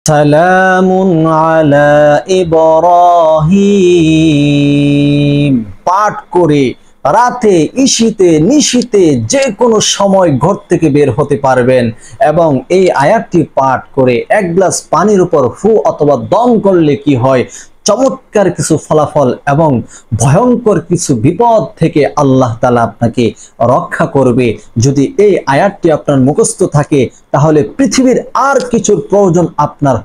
সালামুন আলা ইব্রাহিম পাঠ করে রাতে ঈশিতে নিশিতে যে কোনো সময় ঘর থেকে বের হতে পারবেন এবং এই আয়াতটি পাঠ করে এক গ্লাস পানির উপর ফু অথবা দম করলে কি হয়, চমৎকার কিছু ফলাফল এবং ভয়ঙ্কর কিছু বিপদ থেকে আল্লাহ তাআলা আপনাকে রক্ষা করবে। যদি এই আয়াতটি আপনার মুখস্থ থাকে তাহলে পৃথিবীর আর কিছুর প্রয়োজন আপনার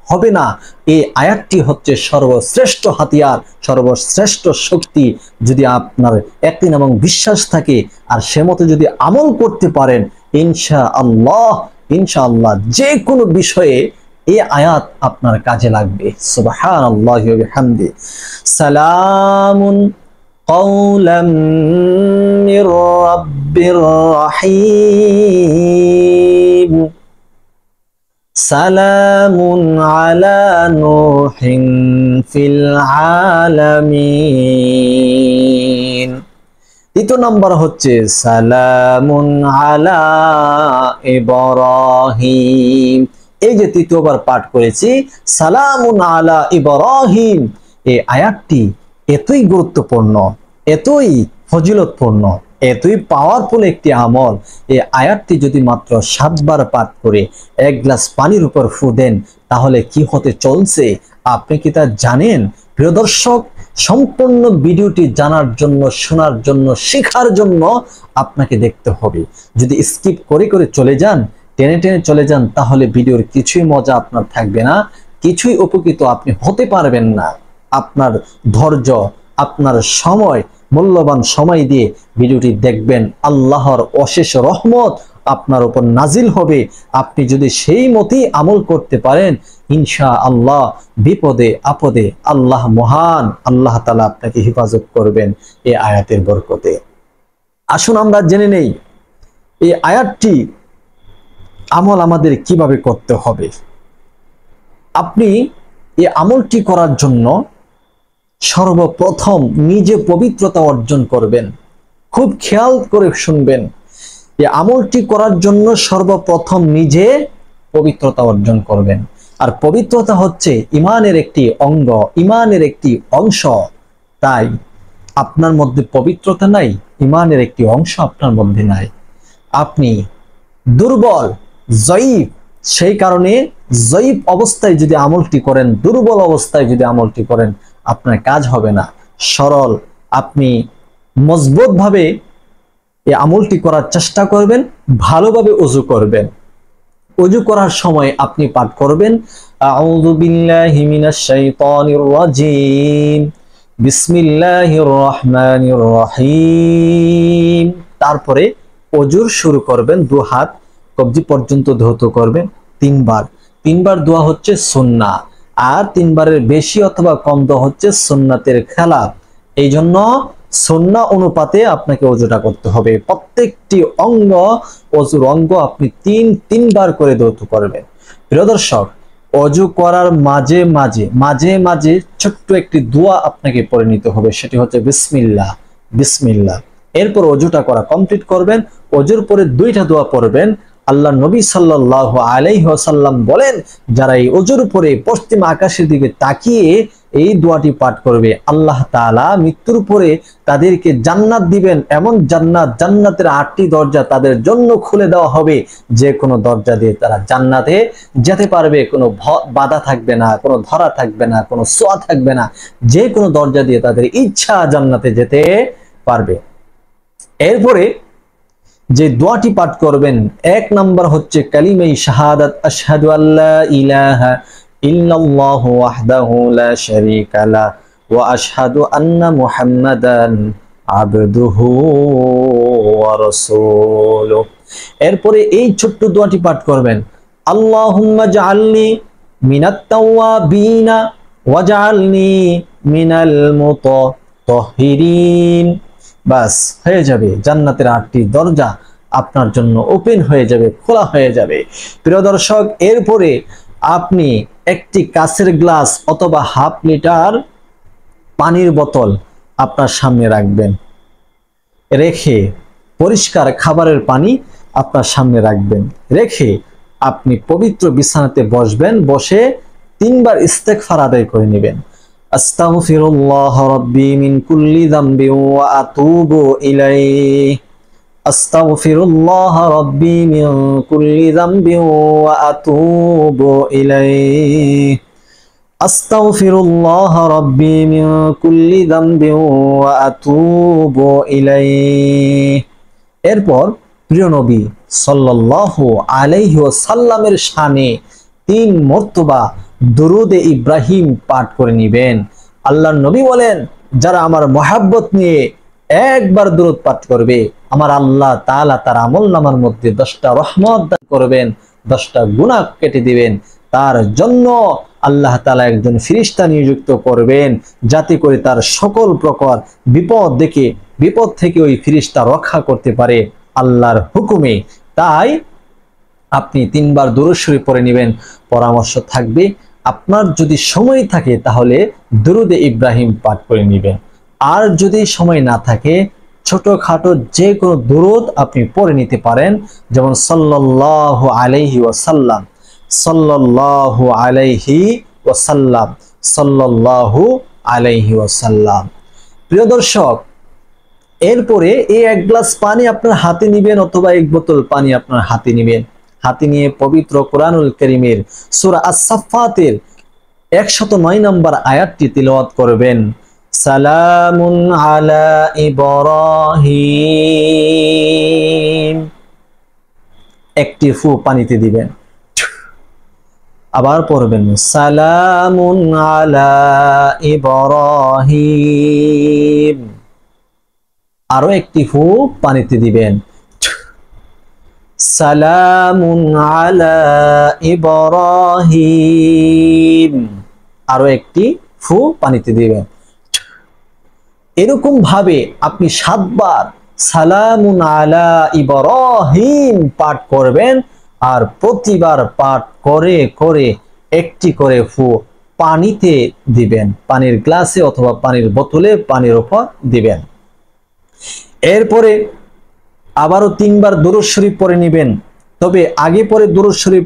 হবে না। এই আয়াতটি হচ্ছে সর্বশ্রেষ্ঠ হাতিয়ার, সর্বশ্রেষ্ঠ শক্তি। যদি আপনার ইয়াকিন এবং বিশ্বাস থাকে আর সে মতো যদি আমল করতে পারেন, ইনশাআল্লাহ যে কোনো বিষয়ে এই আয়াত আপনার কাজে লাগবে। সুবহানাল্লাহি ওয়া বিহামদি। সালামুন কওলাম মির রাব্বির রহিম। সালামুন আলা নূহিন ফিল আলামিন। দ্বিতীয় নম্বর হচ্ছে সালামুন আলা ইব্রাহিম। এই যে তৃতীয়বার পাঠ করেছি সালামুন আলা ইব্রাহিম, এই আয়াতটি এতই গুরুত্বপূর্ণ, এতই ফজিলতপূর্ণ, এতই পাওয়ারফুল একটি আমল। এই আয়াতটি যদি মাত্র 7 বার পাঠ করে এক গ্লাস পানির উপর ফু দেন তাহলে কি হতে চলছে আপনি কি তা জানেন? প্রিয় দর্শক, সম্পূর্ণ ভিডিওটি জানার জন্য, শোনার জন্য, শেখার জন্য আপনাকে দেখতে হবে। যদি স্কিপ করে করে চলে যান, টেনে টেনে চলে যান, তাহলে ভিডিওর কিছুই মজা আপনার থাকবে না, কিছুই উপকৃত আপনি হতে পারবেন না। আপনার ধৈর্য, আপনার সময়, মূল্যবান সময় দিয়ে ভিডিওটি দেখবেন, আল্লাহর অশেষ রহমত আপনার উপর নাজিল হবে। আপনি যদি সেই মতই আমল করতে পারেন, ইনশাআল্লাহ বিপদে আপদে আল্লাহ মহান, আল্লাহ তাআলা আপনাকে হেফাজত করবেন এই আয়াতের বরকতে। আসুন আমরা জেনে নেই এই আয়াতটি আমল আমাদের কিভাবে করতে হবে। আপনি এই আমলটি করার জন্য সর্বপ্রথম নিজে পবিত্রতা অর্জন করবেন। খুব খেয়াল করে শুনবেন, এই আমলটি করার জন্য সর্বপ্রথম নিজে পবিত্রতা অর্জন করবেন। আর পবিত্রতা হচ্ছে ঈমানের একটি অঙ্গ, ঈমানের একটি অংশ। তাই আপনার মধ্যে পবিত্রতা নাই, ঈমানের একটি অংশ আপনার মধ্যে নাই, আপনি দুর্বল, জয়ীফ। সেই কারণে জয়ীফ অবস্থায় যদি আমলটি করেন, দুর্বল অবস্থায় যদি আমলটি করেন, আপনার কাজ হবে না। সরল, আপনি মজবুত ভাবে এই আমলটি করার চেষ্টা করবেন, ভালোভাবে ওযু করবেন। ওযু করার সময় আপনি পাঠ করবেন আউযু বিল্লাহি মিনাশ শাইতানির রাজিম, বিসমিল্লাহির রহমানির রহিম। তারপরে ওযুর শুরু করবেন, 2 হাত কবজি পর্যন্ত ধৌত করবেন 3 বার। 3 বার দোয়া হচ্ছে সুন্নাহ, আর 3 বারের বেশি অথবা কম দোয়া হচ্ছে সুন্নাতের খেলাফ। এই জন্য সুন্নাহ অনুপাতে আপনাকে ওযুটা করতে হবে। প্রত্যেকটি অঙ্গ, ওযুর অঙ্গ আপনি 3 বার করে ধৌত করবেন। প্রিয় দর্শক, ওযু করার মাঝে মাঝে ছোট্ট একটি দোয়া আপনাকে পড়ে নিতে হবে, সেটি হচ্ছে বিসমিল্লাহ বিসমিল্লাহ। এরপর ওযুটা করা কমপ্লিট করবেন। ওযুর পরে 2টা দোয়া পড়বেন। আল্লাহ নবী সাল্লাল্লাহু আলাইহি ওয়াসাল্লাম বলেন, যারা এই ওযুর পরে পশ্চিম আকাশের দিকে তাকিয়ে এই দোয়াটি পাঠ করবে, আল্লাহ তাআলা মৃত্যুর পরে তাদেরকে জান্নাত দিবেন। এমন জান্নাত, জান্নাতের 8টি দরজা তাদের জন্য খুলে দেওয়া হবে, যে কোনো দরজা দিয়ে তারা জান্নাতে যেতে পারবে। কোনো বাধা থাকবে না, কোনো ধরা থাকবে না, কোনো ছোঁয়া থাকবে না, যে কোনো দরজা দিয়ে তাদের ইচ্ছা জান্নাতে যেতে পারবে। এরপরে যে দোয়াটি পাঠ করবেন, 1 নাম্বার হচ্ছে কালিমায়ে শাহাদাত, আশহাদু আল্লা ইলাহা ইল্লাল্লাহু ওয়াহদাহু লা শারীকা লা ওয়া আশহাদু আন্না মুহাম্মাদান আবদুহু ওয়া রাসূলুহু। এরপরে এই ছোট্ট দোয়াটি পাঠ করবেন, আল্লাহুম্মা জাআলনি মিনাত তাওয়াবিনা ওয়াজআলনি মিনাল মুতাতাহহিরিন। বাস হয়ে যাবে, জান্নাতের 8টি দরজা আপনার জন্য ওপেন হয়ে যাবে, খোলা হয়ে যাবে। প্রিয় দর্শক, এরপরে আপনি একটি কাচের গ্লাস অথবা হাফ লিটার পানির বোতল আপনার সামনে রাখবেন, রেখে পরিষ্কার খাবারের পানি আপনার সামনে রাখবেন, রেখে আপনি পবিত্র বিছানাতে বসবেন, বসে 3 বার ইস্তেগফার আদায় করে নেবেন। আস্তাগফিরুল্লাহ রাব্বি মিন কুল্লি যামবি ওয়া আতুবু ইলাইহি। আস্তাগফিরুল্লাহ রাব্বি মিন কুল্লি যামবি ওয়া আতুবু ইলাইহি। আস্তাগফিরুল্লাহ রাব্বি মিন কুল্লি যামবি ওয়া আতুবু ইলাইহি। এরপর প্রিয় নবী সাল্লাল্লাহু আলাইহি ওয়াসাল্লামের শানে 3 মর্তবা দুরুদে ইব্রাহিম পাঠ করে নেবেন। আল্লাহর নবী বলেন, যারা আমার মহব্বত নিয়ে একবার দুরুদ পাঠ করবে, আমার আল্লাহ তাআলা তার আমলনামার মধ্যে 10টা রহমত দান করবেন, 10টা গুনাহ কেটে দিবেন। তার জন্য আল্লাহ তাআলা একজন ফেরেশতা নিযুক্ত করবেন, যাতে করে তার সকল প্রকার বিপদ থেকে ওই ফেরেশতা রক্ষা করতে পারে আল্লাহর হুকুমে। তাই আপনি 3 বার দুরূদ শরীফ পড়ে নেবেন। পরামর্শ থাকবে, আপনার যদি সময় থাকে তাহলে দুরুদে ইব্রাহিম পাঠ করে নেবেন। আর যদি সময় না থাকে, ছোটখাটো যে কোনো দুরুদ আপনি পড়ে নিতে পারেন, যেমন সাল্লাল্লাহু আলাইহি ওয়াসাল্লাম, সাল্লাল্লাহু আলাইহি ওয়াসাল্লাম, সাল্লাল্লাহু আলাইহি ওয়াসাল্লাম। প্রিয় দর্শক, এরপরে এই 1 গ্লাস পানি আপনার হাতে নেবেন অথবা 1 বোতল পানি আপনার হাতে নেবেন। হাতে নিয়ে পবিত্র কোরআনুল কারীমের সূরা আস-সাফফাতের 109 নম্বর আয়াতটি তিলাওয়াত করবেন। সালামুন আলা ইব্রাহিম। একটি ফু পানিতে দিবেন। আবার পড়বেন সালামুন আলা ইব্রাহিম। আরো একটি ফু পানিতে দিবেন। সালামুন আলা ইব্রাহিম। আরো একটি ফু পানিতে দিবেন। এরকম ভাবে আপনি 7 বার সালামুন আলা ইব্রাহিম পাঠ করবেন, আর প্রতিবার পাঠ করে করে একটি করে ফু পানিতে দিবেন, পানির গ্লাসে অথবা পানির বোতলে পানির উপর দিবেন। এরপরে আবারও 3 বার দুরূদ শরীফ পড়ে নেবেন। তবে আগে পরে দুরূদ শরীফ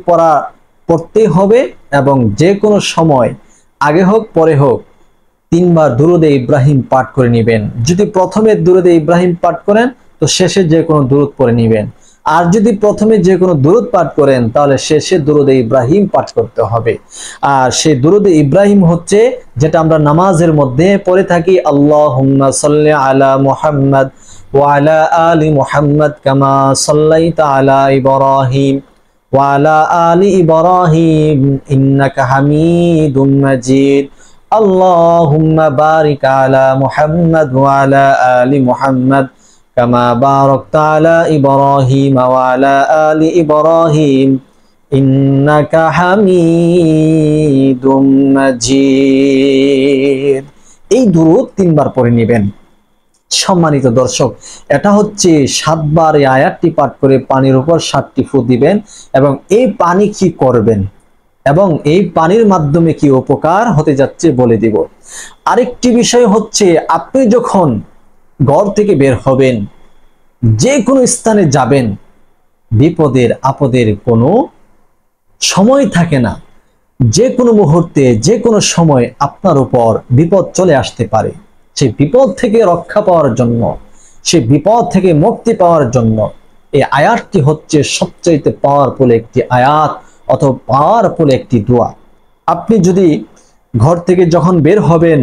পড়তে হবে, এবং যে কোনো সময় আগে হোক পরে হোক 3 বার দুরুদে ইব্রাহিম পাঠ করে নেবেন। যদি প্রথমে দুরুদে ইব্রাহিম পাঠ করেন তো শেষে যে কোনো দুরুদ পড়ে নেবেন, আর যদি প্রথমে যে কোনো দুরুদ পাঠ করেন তাহলে শেষে দুরুদে ইব্রাহিম পাঠ করতে হবে। আর সেই দুরুদে ইব্রাহিম হচ্ছে যেটা আমরা নামাজের মধ্যে পড়ে থাকি, আল্লাহুম্মা সাল্লি আলা মুহাম্মাদ ওয়া আলা আলি মুহাম্মাদ কামা সাল্লাইতা আলা ইব্রাহিম ওয়া আলা আলি ইব্রাহিম ইন্নাকা হামিদুম মাজিদ। আল্লাহুম্মা বারিক আলা মুহাম্মাদ ওয়া আলা আলি মুহাম্মাদ কামা বারাকতা আলা ইব্রাহিম ওয়া আলা আলি ইব্রাহিম ইন্নাকা হামিদুম মাজিদ। এই দুরূদ 3 বার পড়ে নেবেন। সম্মানিত দর্শক, এটা হচ্ছে 7 বার এই আয়াতটি পাঠ করে পানির উপর 7টি ফু দিবেন, এবং এই পানি কি করবেন এবং এই পানির মাধ্যমে কি উপকার হতে যাচ্ছে বলে দিব। আরেকটি বিষয় হচ্ছে, আপনি যখন ঘর থেকে বের হবেন, যে কোনো স্থানে যাবেন, বিপদের আপদের কোনো সময় থাকে না। যে কোনো মুহূর্তে যে কোনো সময় আপনার উপর বিপদ চলে আসতে পারে। সেই বিপদ থেকে রক্ষা পাওয়ার জন্য, সেই বিপদ থেকে মুক্তি পাওয়ার জন্য এই আয়াতটি হচ্ছে সবচেয়ে পাওয়ারফুল একটি আয়াত অথবা পাওয়ারফুল একটি দোয়া। আপনি যদি ঘর থেকে যখন বের হবেন,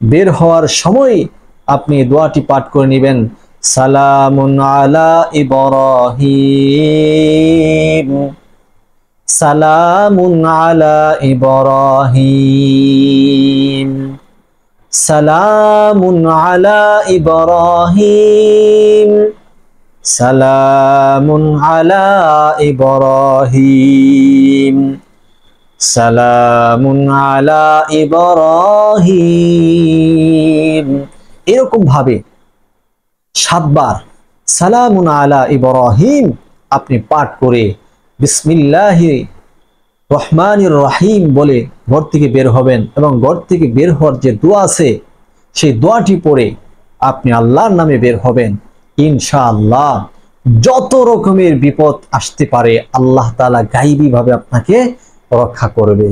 বের হওয়ার সময় আপনি দোয়াটি পাঠ করে নেবেন, সালামুন আলা ইব্রাহিম, সালামুন আলা ইব্রাহিম, সালামুন আলা ইব্রাহিম, সালামুন আলা ইব্রাহিম, সালামুন আলা ইব্রাহিম। এরকম ভাবে 7 বার সালামুন আলা ইব্রাহিম আপনি পাঠ করে বিসমিল্লাহির রহমানির রহিম বলে ঘর থেকে বের হবেন, এবং ঘর থেকে বের হওয়ার যে দোয়া আছে সেই দোয়াটি পড়ে আপনি আল্লাহর নামে বের হবেন। ইনশাআল্লাহ যত রকমের বিপদ আসতে পারে আল্লাহ তাআলা গায়বী ভাবে আপনাকে রক্ষা করবে।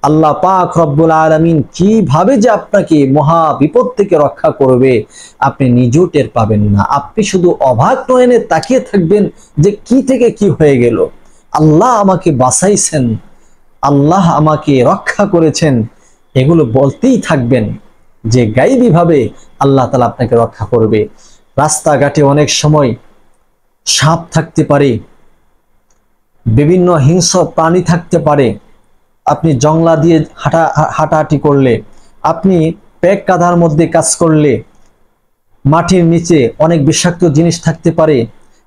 আল্লাহ পাক রব্বুল আলামিন কিভাবে যে আপনাকে মহা বিপদ থেকে রক্ষা করবে আপনি নিজেও টের পাবেন না। আপনি শুধু অবাক নয়নে তাকিয়ে থাকবেন যে কি থেকে কি হয়ে গেল। আল্লাহ আমাকে বাঁচাইছেন, আল্লাহ আমাকে রক্ষা করেছেন, এগুলো বলতেই থাকবেন যে গায়বী ভাবে আল্লাহ তাআলা আপনাকে রক্ষা করবে। রাস্তাঘাটে অনেক সময় সাপ থাকতে পারে, বিভিন্ন হিংস্র প্রাণী থাকতে পারে। আপনি জংলা দিয়ে হাঁটাহাঁটি করলে, আপনি পেক কাঁধার মধ্যে কাজ করলে, মাটির নিচে অনেক বিষাক্ত জিনিস থাকতে পারে।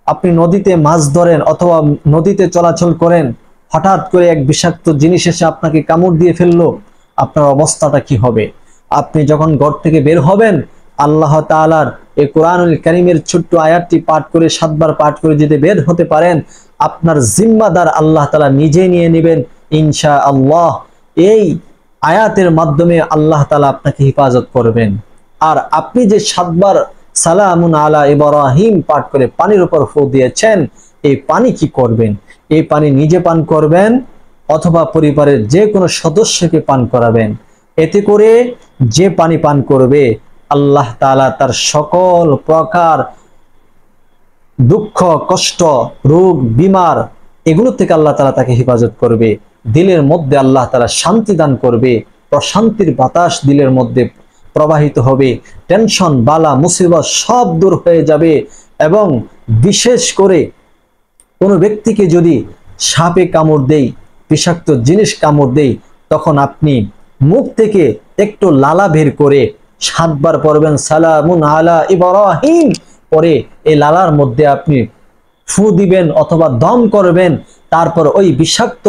আপনি নদীতে মাছ ধরেন অথবা নদীতে চলাচল করেন, হঠাৎ করে এক বিষাক্ত জিনিস এসে আপনাকে কামড় দিয়ে ফেললো, আপনার অবস্থাটা কি হবে? আপনি যখন ঘর থেকে বের হবেন, আল্লাহ তাআলার এই কোরআনুল কারীমের ছোট্ট আয়াতটি পাঠ করে 7 বার পাঠ করে যদি বের হতে পারেন, আপনার জিম্মাদার আল্লাহ তাআলা নিজে নিয়ে নেবেন ইনশাআল্লাহ। এই আয়াতের মাধ্যমে আল্লাহ তাআলা আপনাকে হেফাজত করবেন। আর আপনি যে 7 বার সালামুন আলা ইব্রাহিম পাঠ করে পানির উপর ফু দিয়েছেন, এই পানি কি করবেন? এই পানি নিজে পান করবেন অথবা পরিবারের যে কোনো সদস্যকে পান করাবেন। এতে করে যে পানি পান করবে আল্লাহ তাআলা তার সকল প্রকার দুঃখ, কষ্ট, রোগ, বিমার এগুলো থেকে আল্লাহ তাআলা তাকে হেফাজত করবে। দিলের মধ্যে আল্লাহ তাআলা শান্তি দান করবে, প্রশান্তির বাতাস দিলের মধ্যে প্রবাহিত হবে, টেনশন, বালা, মুসিবত সব দূর হয়ে যাবে। এবং বিশেষ করে কোনো ব্যক্তিকে যদি সাপে কামড় দেয়, বিষাক্ত জিনিস কামড় দেয়, তখন আপনি মুখ থেকে একটু লালা বের করে 7 বার পড়বেন সালামুন আলা ইব্রাহিম, পরে এই লালার মধ্যে আপনি ফু দিবেন অথবা দম করবেন। তারপর ওই বিষাক্ত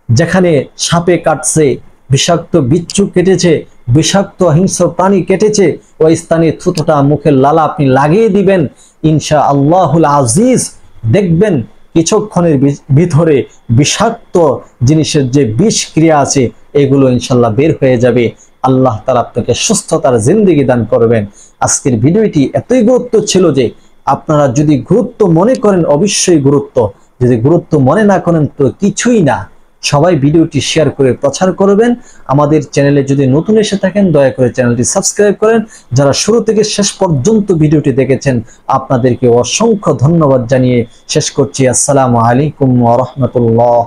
যেখানে সাপে কাটছে, বিষাক্ত বিচ্ছু কেটেছে, বিষাক্ত হিংস্র প্রাণী কেটেছে, ওই স্থানে থুতোটা মুখের লালা আপনি লাগিয়ে দিবেন ইনশাআল্লাহুল আজিজ। দেখবেন কিছুক্ষণের ভিতরে বিষাক্ত জিনিসের যে বিষ ক্রিয়া আছে এগুলো ইনশাল্লাহ বের হয়ে যাবে। আল্লাহ তাআলা আপনাকে সুস্থতার জিন্দেগি দান করবেন। আজকের ভিডিওটি এতই গুরুত্ব ছিল যে আপনারা যদি গুরুত্ব মনে করেন অবশ্যই গুরুত্ব, যদি গুরুত্ব মনে না করেন তো কিছুই না। সবাই ভিডিওটি শেয়ার করে প্রচার করবেন। আমাদের চ্যানেলে যদি নতুন এসে থাকেন দয়া করে চ্যানেলটি সাবস্ক্রাইব করেন। যারা শুরু থেকে শেষ পর্যন্ত ভিডিওটি দেখেছেন আপনাদেরকে অসংখ্য ধন্যবাদ জানিয়ে শেষ করছি। আসসালামু আলাইকুম ওয়া রাহমাতুল্লাহ।